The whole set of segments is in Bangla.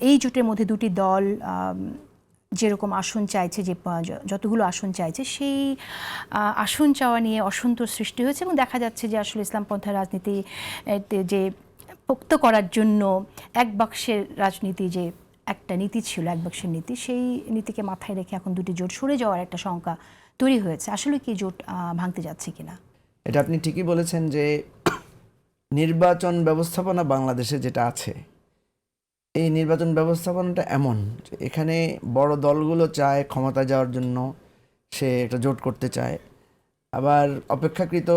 এই জোটের মধ্যে দুটি দল যেরকম আসন চাইছে, যে যতগুলো আসন চাইছে, সেই আসন চাওয়া নিয়ে অসন্তোষ সৃষ্টি হয়েছে এবং দেখা যাচ্ছে যে আসলে ইসলামপন্থী রাজনীতি যে পোক্ত করার জন্য এক বাক্সের রাজনীতি, যে একটা নীতি ছিল এক বাক্সের নীতি, সেই নীতিকে মাথায় রেখে এখন দুটি জোট সরে যাওয়ার একটা শঙ্কা তৈরি হয়েছে। আসলে কি জোট ভাঙতে যাচ্ছে কিনা? এটা আপনি ঠিকই বলেছেন যে নির্বাচন ব্যবস্থাপনা বাংলাদেশে যেটা আছে, এই নির্বাচন ব্যবস্থাপনাটা এমন যে এখানে বড় দলগুলো চায় ক্ষমতা যাওয়ার জন্য, সে একটা জোট করতে চায়। আবার অপেক্ষাকৃত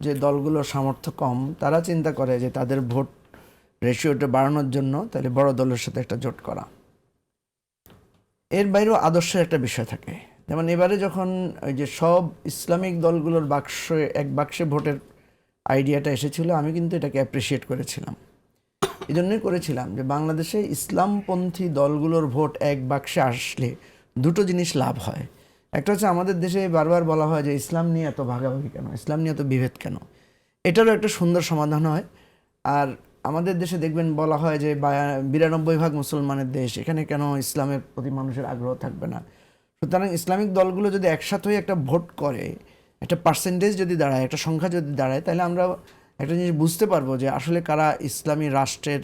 যে দলগুলোর সামর্থ্য কম, তারা চিন্তা করে যে তাদের ভোট রেশিওটা বাড়ানোর জন্য তাহলে বড় দলের সাথে একটা জোট করা। এর বাইরেও আদর্শের একটা বিষয় থাকে। যেমন এবারে যখন ওই যে সব ইসলামিক দলগুলোর এক বাক্সে ভোটের আইডিয়াটা এসেছিল, আমি কিন্তু এটাকে অ্যাপ্রিসিয়েট করেছিলাম। এই জন্যই করেছিলাম যে বাংলাদেশে ইসলামপন্থী দলগুলোর ভোট এক বাক্সে আসলে দুটো জিনিস লাভ হয়। একটা হচ্ছে আমাদের দেশে বারবার বলা হয় যে ইসলাম নিয়ে এত ভাগাভাগি কেন, ইসলাম নিয়ে এত বিভেদ কেন, এটারও একটা সুন্দর সমাধান হয়। আর আমাদের দেশে দেখবেন বলা হয় যে 92% মুসলমানের দেশ, এখানে কেন ইসলামের প্রতি মানুষের আগ্রহ থাকবে না। সুতরাং ইসলামিক দলগুলো যদি একসাথে হয়ে একটা ভোট করে, একটা পার্সেন্টেজ যদি দাঁড়ায়, একটা সংখ্যা যদি দাঁড়ায়, তাহলে আমরা একটা জিনিস বুঝতে পারবো যে আসলে কারা ইসলামী রাষ্ট্রের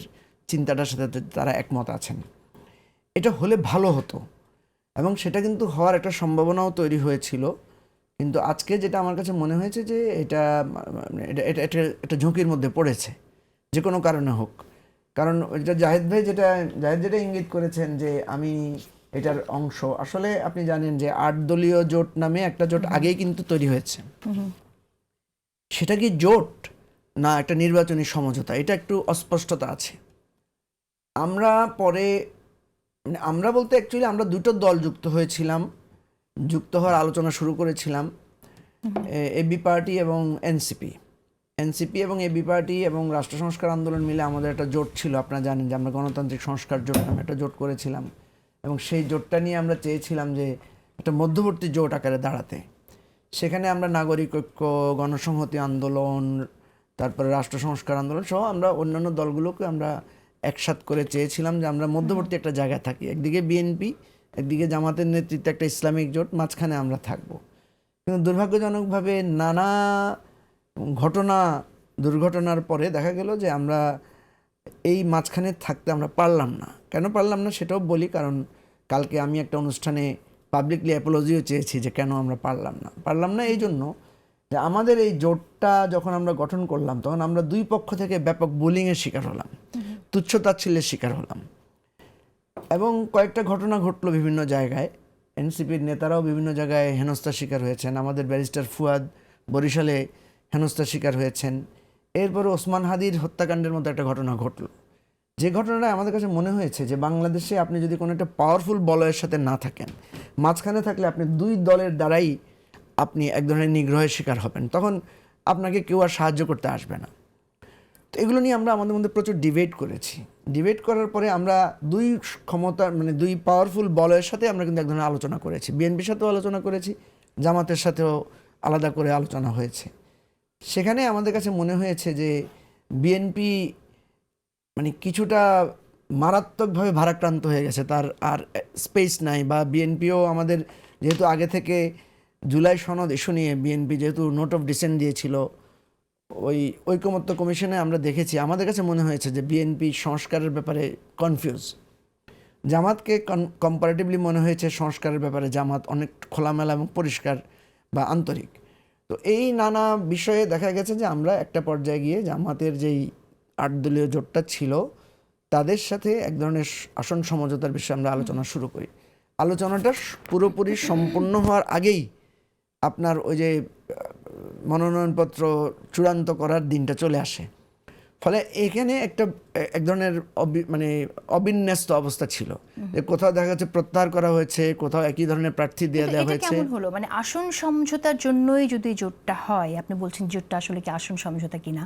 চিন্তাটার সাথে তারা একমত আছেন। এটা হলে ভালো হতো এবং সেটা কিন্তু হওয়ার একটা সম্ভাবনাও তৈরি হয়েছিল। কিন্তু আজকে যেটা আমার কাছে মনে হয়েছে যে এটা একটা ঝুঁকির মধ্যে পড়েছে, যে কোনো কারণে হোক। কারণ এটা জাহেদ যেটা ইঙ্গিত করেছেন যে আমি এটার অংশ, আসলে আপনি জানেন যে 8 দলীয় জোট নামে একটা জোট আগেই কিন্তু তৈরি হয়েছে। সেটা কি জোট না একটা নির্বাচনী সমঝোতা, এটা একটু অস্পষ্টতা আছে। আমরা পরে আমরা বলতে অ্যাকচুয়ালি আমরা দুটো দল যুক্ত হয়েছিলাম, যুক্ত হওয়ার আলোচনা শুরু করেছিলাম, এবি পার্টি এবং এনসিপি এবং এবি পার্টি এবং রাষ্ট্র সংস্কার আন্দোলন মিলে আমাদের একটা জোট ছিল। আপনারা জানেন যে আমরা গণতান্ত্রিক সংস্কার জোট নামে একটা জোট করেছিলাম এবং সেই জোটটা নিয়ে আমরা চেয়েছিলাম যে একটা মধ্যবর্তী জোট আকারে দাঁড়াতে। সেখানে আমরা নাগরিক ঐক্য, গণসংহতি আন্দোলন, তারপরে রাষ্ট্র সংস্কার আন্দোলন সহ আমরা অন্যান্য দলগুলোকে আমরা একসাথ করে চেয়েছিলাম যে আমরা মধ্যবর্তী একটা জায়গায় থাকি। একদিকে বিএনপি, একদিকে জামাতের নেতৃত্বে একটা ইসলামিক জোট, মাঝখানে আমরা থাকব। কিন্তু দুর্ভাগ্যজনকভাবে নানা দুর্ঘটনার পরে দেখা গেল যে আমরা এই মাঝখানে থাকতে আমরা পারলাম না। কেন পারলাম না সেটাও বলি, কারণ কালকে আমি একটা অনুষ্ঠানে পাবলিকলি অ্যাপোলজিও চেয়েছি যে কেন আমরা পারলাম না এই জন্য যে আমাদের এই জোটটা যখন আমরা গঠন করলাম, তখন আমরা দুই পক্ষ থেকে ব্যাপক বুলিংয়ের শিকার হলাম, তুচ্ছ-তাচ্ছিল্যের শিকার হলাম এবং কয়েকটা ঘটনা ঘটলো বিভিন্ন জায়গায়। এনসিপির নেতারাও বিভিন্ন জায়গায় হেনস্থার শিকার হয়েছেন। আমাদের ব্যারিস্টার ফুয়াদ বরিশালে হেনস্থার শিকার হয়েছেন। এরপরে ওসমান হাদির হত্যাকাণ্ডের মতো একটা ঘটনা ঘটলো, যে ঘটনাটা আমাদের কাছে মনে হয়েছে যে বাংলাদেশে আপনি যদি কোনো একটা পাওয়ারফুল বলয়ের সাথে না থাকেন, মাঝখানে থাকলে আপনি দুই দলের দ্বারাই আপনি এক ধরনের নিগ্রহের শিকার হবেন, তখন আপনাকে কেউ আর সাহায্য করতে আসবে না। তো এগুলো নিয়ে আমরা আমাদের মধ্যে প্রচুর ডিবেট করেছি। ডিবেট করার পরে আমরা দুই পাওয়ারফুল বলয়ের সাথে আমরা কিন্তু এক ধরনের আলোচনা করেছি। বিএনপির সাথেও আলোচনা করেছি, জামাতের সাথেও আলাদা করে আলোচনা হয়েছে। সেখানে আমাদের কাছে মনে হয়েছে যে বিএনপি কিছুটা মারাত্মকভাবে ভারাক্রান্ত হয়ে গেছে, তার আর স্পেস নাই। বা বিএনপিও আমাদের যেহেতু আগে থেকে জুলাই সনদ ইস্যু নিয়ে বিএনপি যেহেতু নোট অফ ডিসেন্ট দিয়েছিল, ওই ঐকমত্য কমিশনে আমরা দেখেছি, আমাদের কাছে মনে হয়েছে যে বিএনপি সংস্কারের ব্যাপারে কনফিউজ। জামাতকে কম্পারেটিভলি মনে হয়েছে সংস্কারের ব্যাপারে জামাত অনেক খোলামেলা এবং পরিষ্কার বা আন্তরিক। তো এই নানা বিষয়ে দেখা গেছে যে আমরা একটা পর্যায়ে গিয়ে জামাতের যেই 8 দলীয় জোটটা ছিল তাদের সাথে এক ধরনের আসন সমঝোতার বিষয়ে আমরা আলোচনা শুরু করি। আলোচনাটা পুরোপুরি সম্পূর্ণ হওয়ার আগেই আপনার ওই যে মনোনয়নপত্র চূড়ান্ত করার দিনটা চলে আসে। ফলে এখানে এক ধরনের অবিন্যস্ত অবস্থা ছিল, যে কোথাও দেখা যাচ্ছে প্রত্যাহার করা হয়েছে, কোথাও একই ধরনের প্রার্থী দেওয়া হয়েছে। কেমন হলো আসন সমঝোতার জন্যই যদি জোটটা হয়, আপনি বলছেন জোটটা আসলে কি আসন সমঝোতা কিনা?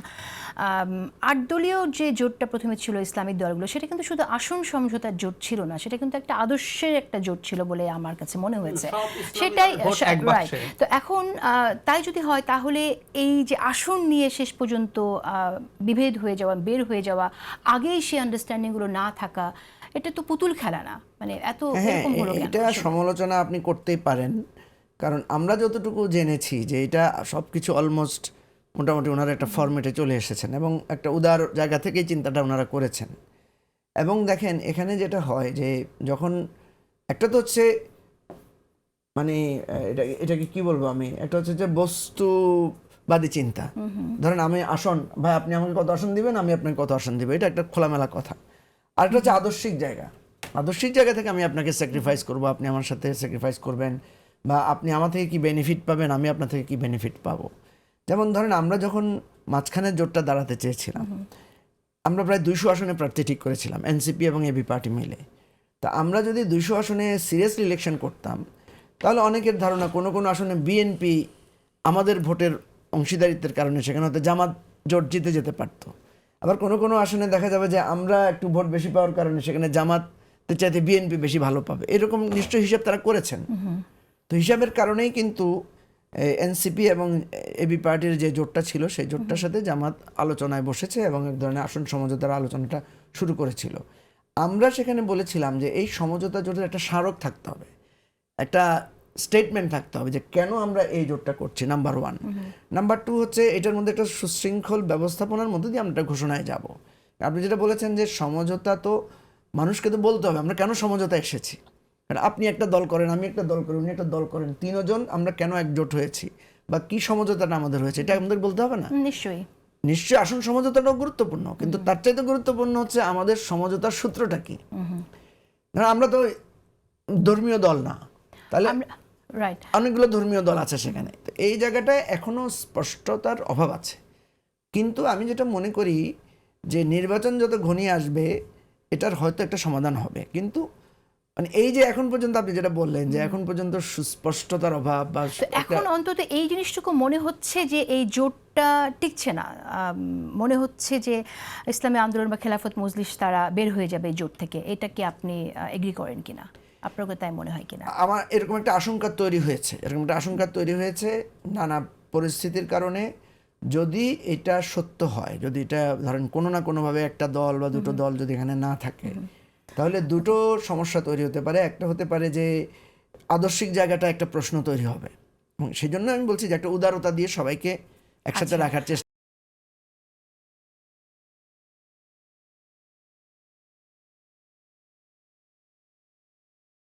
8 দলীয় যে জোটটা প্রথমে ছিল ইসলামিক দলগুলো, সেটা কিন্তু শুধু আসন সমঝোতার জোট ছিল না, সেটা কিন্তু একটা আদর্শের একটা জোট ছিল বলে আমার কাছে মনে হয়েছে। সেটাই রাইট। তো এখন তাই যদি হয়, তাহলে এই যে আসন নিয়ে শেষ পর্যন্ত বিভেদ হয়ে যাওয়া, বের হয়ে যাওয়া, আগেই সেই আন্ডারস্ট্যান্ডিংগুলো না থাকা, এটা তো পুতুল খেলা না, মানে এত হ্যাঁ, এরকম হলো কেন? এটা সমালোচনা আপনি করতেই পারেন, কারণ আমরা যতটুকু জেনেছি যে এটা সবকিছু অলমোস্ট মোটামুটি ওনারা একটা ফরম্যাটে চলে এসেছেন এবং একটা উদার জায়গা থেকেই চিন্তাটা ওনারা করেছেন। এবং দেখেন এখানে যেটা হয় যে যখন একটা তো হচ্ছে মানে এটাকে কি বলবো আমি, একটা হচ্ছে যে বস্তুবাদী চিন্তা। ধরেন আমি আসন, ভাই আপনি আমাকে কত আসন দিবেন, আমি আপনাকে কত আসন দিব, এটা একটা খোলামেলা কথা। আর একটা হচ্ছে আদর্শিক জায়গা। আদর্শিক জায়গা থেকে আমি আপনাকে স্যাক্রিফাইস করব, আপনি আমার সাথে স্যাক্রিফাইস করবেন, বা আপনি আমার থেকে কি বেনিফিট পাবেন, আমি আপনার থেকে কি বেনিফিট পাবো। যেমন ধরেন আমরা যখন মাঝখানের জোটটা দাঁড়াতে চেয়েছিলাম, আমরা প্রায় 200 আসনে প্রার্থী ঠিক করেছিলাম এনসিপি এবং এবি পার্টি মিলে। তা আমরা যদি 200 আসনে সিরিয়াসলি ইলেকশন করতাম, তাহলে অনেকের ধারণা কোনো কোনো আসনে বিএনপি আমাদের ভোটের অংশীদারিত্বের কারণে সেখানে হয়তো জামাত জোট জিতে যেতে পারতো। আবার কোনো কোনো আসনে দেখা যাবে যে আমরা একটু ভোট বেশি পাওয়ার কারণে সেখানে জামাতের চাইতে বিএনপি বেশি ভালো পাবে, এরকম নিশ্চয়ই হিসাব তারা করেছেন। তো হিসাবের কারণেই কিন্তু এনসিপি এবং এবি পার্টির যে জোটটা ছিল সেই জোটটার সাথে জামাত আলোচনায় বসেছে এবং এক ধরনের আসন সমঝোতার আলোচনাটা শুরু করেছিল। আমরা সেখানে বলেছিলাম যে এই সমঝোতা জোটের একটা স্মারক থাকতে হবে, একটা স্টেটমেন্ট থাকতে হবে যে কেন আমরা এই জোটটা করছি, নাম্বার 1। নাম্বার 2 হচ্ছে এটার মধ্যে একটা সুশৃঙ্খল ব্যবস্থাপনার মধ্যে দিয়ে আমরা একটা ঘোষণায় যাব। আপনি যেটা বলেছেন যে সমঝোতা, তো মানুষকে তো বলতে হবে আমরা কেন সমঝোতা এসেছি। কারণ আপনি একটা দল করেন, আমি একটা দল করি, উনি একটা দল করেন, 3 জন আমরা কেন একজোট হয়েছি বা কি সমঝোতাটা আমাদের হয়েছে, এটা আমাদের বলতে হবে না? নিশ্চয়ই নিশ্চয়ই আসন সমঝোতাটাও গুরুত্বপূর্ণ, কিন্তু তার চাইতে গুরুত্বপূর্ণ হচ্ছে আমাদের সমঝোতার সূত্রটা কি। ধরেন আমরা তো ধর্মীয় দল না, তাহলে রাইট, অনেকগুলো ধর্মীয় দল আছে সেখানে। তো এই জায়গাটায় এখনো স্পষ্টতার অভাব আছে। কিন্তু আমি যেটা মনে করি যে নির্বাচন যত ঘনিয়ে আসবে এটার হয়তো একটা সমাধান হবে। কিন্তু মানে এই যে এখন পর্যন্ত আপনি যেটা বললেন যে এখন পর্যন্ত সুস্পষ্টতার অভাব বা এখন অন্তত এই জিনিসটুকু মনে হচ্ছে যে এই জোটটা টিকছে না। মনে হচ্ছে যে ইসলামী আন্দোলন বা খেলাফত মজলিস তারা বের হয়ে যাবে এই জোট থেকে। এটা কি আপনি এগ্রি করেন কিনা? আপনার তাই মনে হয় কিনা? আমার এরকম একটা আশঙ্কা তৈরি হয়েছে, নানা পরিস্থিতির কারণে। যদি এটা সত্য হয়, যদি এটা ধরেন কোনো না কোনোভাবে একটা দল বা দুটো দল যদি এখানে না থাকে, তাহলে দুটো সমস্যা তৈরি হতে পারে। একটা হতে পারে যে আদর্শিক জায়গাটা একটা প্রশ্ন তৈরি হবে, এবং সেই জন্য আমি বলছি যে একটা উদারতা দিয়ে সবাইকে একসাথে রাখার চেষ্টা